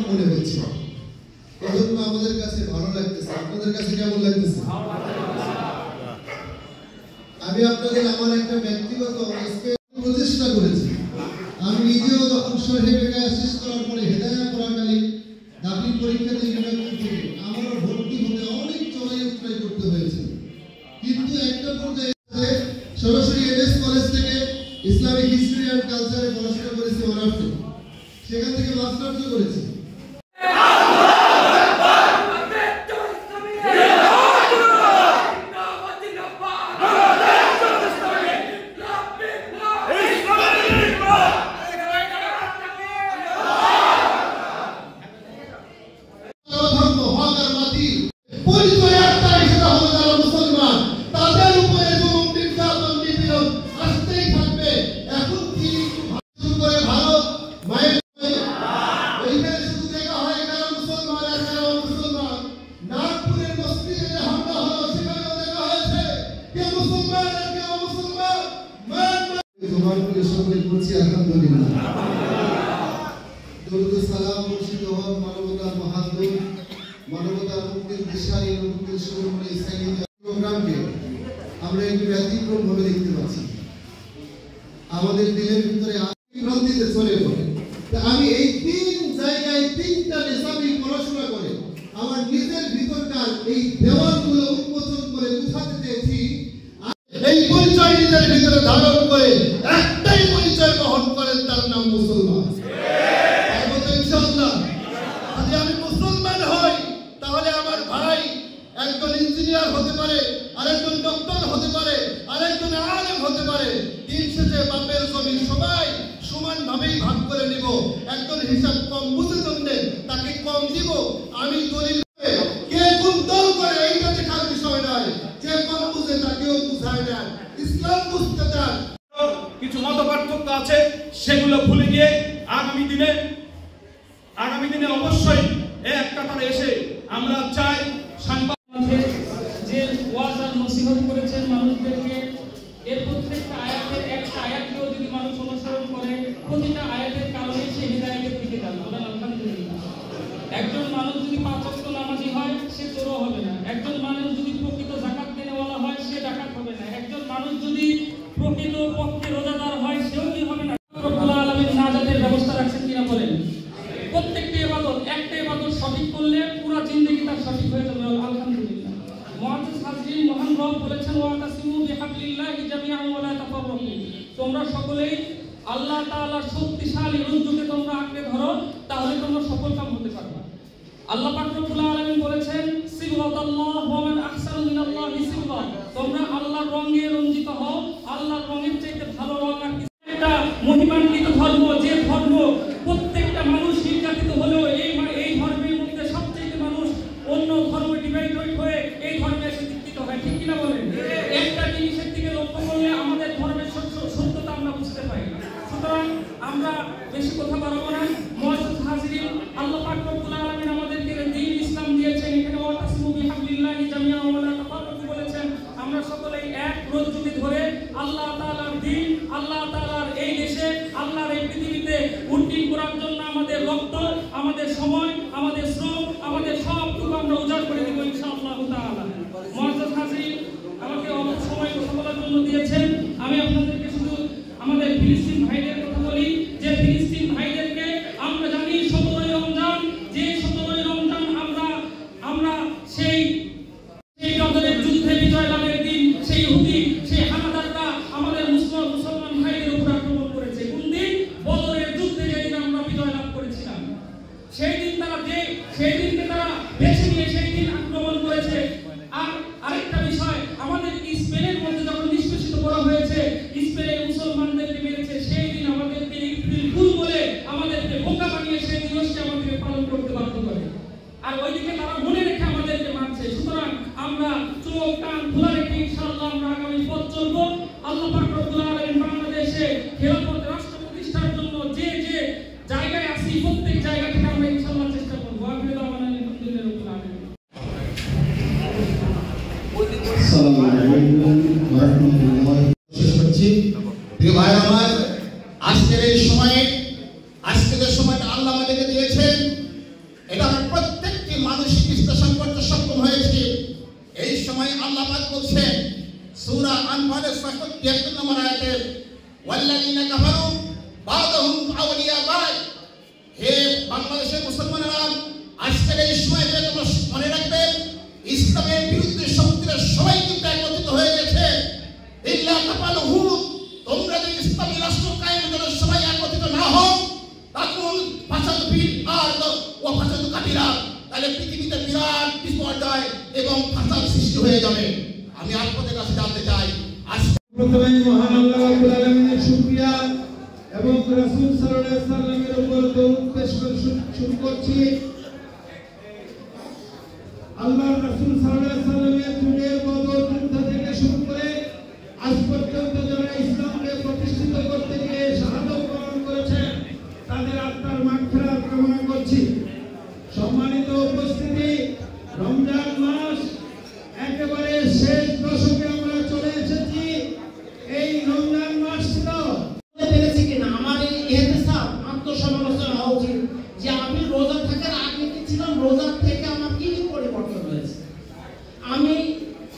আমার মনে হচ্ছে। এজন্য আমাদের কাছে ভালো লাগতেছে। আপনাদের কাছে কেমন লাগতেছে? আমি আপনাদের আমার একটা ব্যক্তিগত প্রচেষ্টা করেছি। আমি নিজেও যখন শহীদে শেষ করার পরে হেদায়া পড়াকালীন দাখিল পরীক্ষা দিয়ে থেকে আমারও ভর্তি হতে অনেক চড়াই উতরাই করতে হয়েছে, কিন্তু একটা পর্যায়ে সরাসরি এমএস কলেজ থেকে ইসলামিক হিস্ট্রি অ্যান্ড কালচারে পড়াশোনা করেছি অনার্সে, সেখান থেকে মাস্টার্সও করেছি। আমরা একটু ব্যতিক্রম ভাবে দেখতে পাচ্ছি। আমাদের দিলের ভিতরে ভ্রান্তিতে চলে পড়ে। আমি এই তিন জায়গায় তিনটা নিসাবি পড়াশোনা করে আমার নিজের ভিতরকার এই দেওয়ালগুলো উন্মোচন করে বুঝাতে চেয়েছি, এই পরিচয় নিজের ভিতরে ধারণ করে একটাই পরিচয় বহন করেন, তার নাম মুসলমান। ইনশাআল্লাহ যদি আমি মুসলমান হই তাহলে আমার ভাই একজন ইঞ্জিনিয়ার হতে পারে, আরেকজন ডক্টর হতে পারে, আরেকজন আলেম হতে পারে। দিন শেষে বাপের জমি সবাই সমানভাবেই ভাগ করে নিব। একজন হিসাব কম বুঝে জন্যে তাকে কম দিব। আমি দলিল কে কোন দল করে এইটা দেখার বিষয় নয়, যে কম বুঝে তাকেও বুঝায় দেন। ইসলাম বুঝতে চান, কিছু মত পার্থক্য আছে সেগুলো ভুলে গিয়ে আগামী দিনে অবশ্যই এক কাতারে এসে আমরা চাই যে ওয়াজ আর নসিহত করেছেন মানুষদেরকে, এর প্রত্যেকটা আয়াতের একটা আয়াতকেও যদি মানুষ অনুসরণ করে প্রতিটা আয়াতের কারণে সে হিদায়াতের দিকে যাবে। বলেন আলহামদুলিল্লাহ। একজন মানুষ যদি 5 ওয়াক্ত নামাজি হয় সে চোরও হবে না। একজন মানুষ যদি প্রকৃত যাকাত দেনেওয়ালা হয় সে ডাকাত হবে না। একজন মানুষ যদি প্রকৃত পক্ষে রোজাদার হয় সেও কি হবে না। রব্বুল আলামিন নাজাতের ব্যবস্থা রাখছেন কিনা বলেন? প্রত্যেকটা ইবাদত একটা ইবাদত সঠিক করলে পুরো জিন্দেগি তার সঠিক হয়ে যাবে। আলহামদুলিল্লাহ। মুআজ্জিজ হাজরিন, মহান রব বলেছেন ওয়াতাসিমু বিহাবলিল্লাহি জামিআন ওয়া লা তাফাররাকু। তোমরা সকলেই আল্লাহ তাআলার শক্তিশালী রজ্জুকে তোমরা আঁকড়ে ধরো, তাহলে তোমরা সফল কাম হতে পারবে। আল্লাহ পাক রব্বুল আলামিন বলেছেন সিবগাতাল্লাহ ওয়া মান আহসানু মিনাল্লাহি সিবগা। তোমরা আল্লাহর রঙে রঞ্জিত হও, আল্লাহর রঙের চাইতে ভালো রং আর কিছু একটা মহিমান্বিত ধর্ম, যে ধর্ম প্রত্যেকটা মানুষ নির্যাতিত হলেও এই ধর্মের মধ্যে সবচেয়ে মানুষ অন্য ধর্ম ডিভাইড হয়ে এই ধর্মে এসে দীক্ষিত হয়। ঠিক কিনা বলেন? একটা জিনিসের দিকে লক্ষ্য করলে আমাদের ধর্মের সত্যতা আমরা বুঝতে পাই। সুতরাং আমরা বেশি কথা বাড়াবো না। মুআজ্জিজ হাজরিন, আল্লাহ পাক রব্বুল আলামিন আমাদেরকে দ্বীন ইসলাম দিয়েছেন। এখানে ওয়াতাসিমু বিহাবলিল্লাহি জামিআন ওয়া লা তাফাররাকু বলেছেন। আমরা সকলেই এক রজ্জুকে ধরে আল্লাহ তাআলার দ্বীন, আল্লাহ তাআলার এই দেশে, আল্লাহর এই পৃথিবীতে উন্নতি করার জন্য আমাদের রক্ত, আমাদের সময়, আমাদের শ্রম, আমাদের সবটুকু আমরা উজাড় করে দেব ইনশাআল্লাহ তাআলা। মুআজ্জিজ হাজরিন, আমাকে অল্প সময় কথা বলার জন্য দিয়েছেন। আমি আপনাদেরকে শুধু আমাদের ফিলিস্তিন ভাইদের কথা বলি, যে ফিলিস্তিন ভাইদেরকে আমরা জানি 17ই রমজান, যে 17ই রমজান আমরা সেই বদরের যুদ্ধে বিজয় লাভের দিন সেই ইহুদি, সেই হানাদাররা আমাদের মুসলমান ভাইদের উপর আক্রমণ করেছে। কোন দিন? বদরের যুদ্ধে যেদিন আমরা বিজয় লাভ করেছিলাম, সেই দিনকে তারা বেছে নিয়ে সেই দিন আক্রমণ করেছে। আর আরেকটা বিষয়, আমাদের স্পেনের মধ্যে যখন নিষ্পেষিত করা হয়েছে, স্পেনের মুসলমানদেরকে মেরেছে, সেই দিন আমাদেরকে এপ্রিল ফুল বলে আমাদেরকে বোকা বানিয়ে সেই দিবসটি আমাদেরকে পালন করতে বাধ্য করে। আর ওইদিকে তারা মনে রেখে আমাদেরকে মারছে। সুতরাং আমরা চোখ কান খোলা রেখে ইনশাআল্লাহ আমরা আগামী পথ চলবো। আল্লাহ পাক রব্বুল আলামিন বাংলাদেশে খেলাফত রাষ্ট্র প্রতিষ্ঠার জন্য যে যে জায়গায় আছি প্রত্যেক জায়গা থেকে আমরা ইনশাআল্লাহ চেষ্টা করবো। আলহামদুলিল্লাহ রাব্বিল আলামিন। আসসালামু আলাইকুম ওয়া রাহমাতুল্লাহি। প্রিয় ভাই আমার, আজকের এই সময়ে, আজকের সময়টা আল্লাহ আমাদেরকে দিয়েছেন ওয়াল্লাযীনা কাফারু বা'দুহুম আউলিয়া বা'দ। হে বাংলাদেশের মুসলমানেরা, আজকের এই সময় তোমরা মনে রাখবে, ইসলামের বিরুদ্ধে শক্তিরা সবাই কিন্তু একত্রিত হয়ে গেছে। ইল্লা কাফালুহু, তোমরা যদি ইসলামী রাষ্ট্র কায়েমের জন্য সবাই একত্রিত না হও, তাকুন ফাসাদু ফিল আরদ ওয়া ফাসাদু কাবীরা, তাহলে পৃথিবীতে বিরাট বিপর্যয় এবং ফাসাদ সৃষ্টি হয়ে যাবে। আমি আপনাদের কাছে জানতে চাই, প্রথমে মহান আল্লাহ রাব্বুল আলামিনের শুকরিয়া এবং রাসূল সাল্লাল্লাহু আলাইহি ওয়াসাল্লামের উপর দরুদ পেশ করে শুরু করছি। আল্লাহর রাসূল সাল্লাল্লাহু আলাইহি ওয়াসাল্লামের যুগের বদর যুদ্ধ থেকে শুরু করে আজ পর্যন্ত যারা ইসলামকে প্রতিষ্ঠিত করতে গিয়ে শাহাদাত বরণ করেছেন, তাদের আত্মার মাগফিরাত কামনা করছি। সম্মানিত উপস্থিতি, রমজান মাস একেবারে শেষ দশকে আমরা চলে এসেছি। এই রমজান মাস ছিল পেরেছি কিনা আমার এই ইহতিসাব আত্মসমালোচনা হওয়া উচিত যে আমি রোজা থাকার আগে কি ছিলাম, রোজা থেকে আমার কি পরিবর্তন হয়েছে, আমি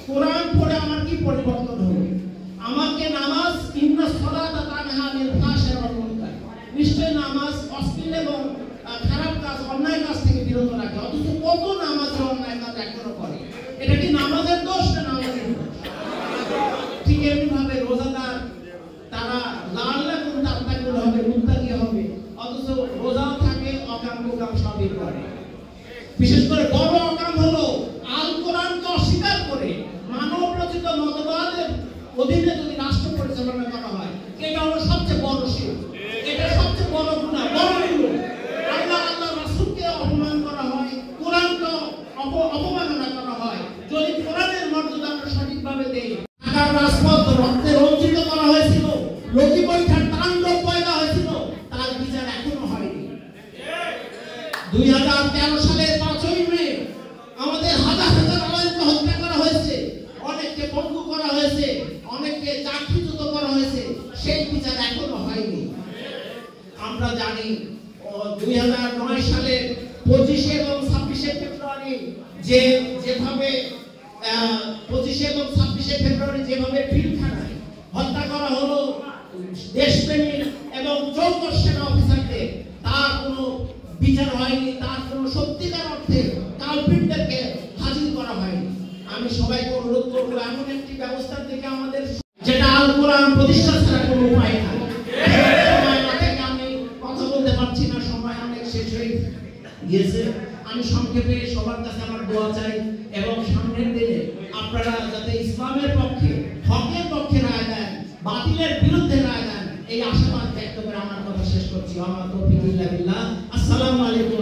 কোরআন পড়ে আমার কি পরিবর্তন হলো, আমাকে নামাজ ইন্না সালাতা তানহা আনিল ফাহশাই ওয়াল মুনকার, নিশ্চয় নামাজ অশ্লীল এবং খারাপ কাজ অন্যায় কাজ থেকে বিরত রাখে, অথচ কত নামাজ অন্যায় কাজ এখনো করে। এটা কি নামাজের দোষ না নামাজের দোষ? ঠিক এমনি ভাবে রোজাদার তারা লাল্লাকুম তাত্তাকুন হবে, মুত্তাকি হবে, অথচ রোজাও থাকে, অকাম কুকাম সবই করে। বিশেষ করে বড় অকাম হলো আল কোরআনকে অস্বীকার করে মানব রচিত মতবাদের অধীনে যদি রাষ্ট্র পরিচালনা করা হয়, এটা হলো সবচেয়ে বড় শিরক, এটা সবচেয়ে বড় গুনাহ, বড় গুনাহ। আল্লাহ রাসূলকে অপমান করা হয়, কোরআনকে অপমাননা করা হয়। যদি কোরআনের মর্যাদা আমরা সঠিকভাবে দেই, ঢাকার রাজপথ রক্তে রঞ্জিত করা হয়েছিল, লোকি পরীক্ষার তাণ্ডব পয়দা হয়েছিল, তার বিচার এখনো হয়নি। 2013 সালের 5ই মে আমাদের হাজার হাজার আলেমকে হত্যা করা হয়েছে, অনেককে পঙ্গু করা হয়েছে, অনেককে চাকরিচ্যুত করা হয়েছে, সেই বিচার এখনো হয়নি। আমরা জানি 2009 সালের 25 এবং 26 ফেব্রুয়ারি যেভাবে 25 এবং 26 ফেব্রুয়ারি যেভাবে পিলখানায় হত্যা করা হলো দেশপ্রেমী এবং যোগ্য সেনা অফিসারদের, তার কোনো বিচার হয়নি, তার কোনো সত্যিকার অর্থে কালপিটদেরকে হাজির করা হয়নি। আমি সবাইকে অনুরোধ করবো, এমন একটি ব্যবস্থার দিকে আমাদের যেটা আল কোরআন প্রতিষ্ঠা ছাড়া কোনো উপায় নাই। আমি কথা বলতে পারছি না, সময় অনেক শেষ হয়ে গিয়েছে। আমি সংক্ষেপে সবার কাছে আমার দোয়া চাই এবং সামনের দিনে আপনারা যাতে ইসলামের পক্ষে, হকের পক্ষে রায় দেন, বাতিলের বিরুদ্ধে রায় দেন, এই আশাবাদ ব্যক্ত করে আমার কথা শেষ করছি। আমার তৌফিক ইল্লা বিল্লাহ। আসসালামু আলাইকুম।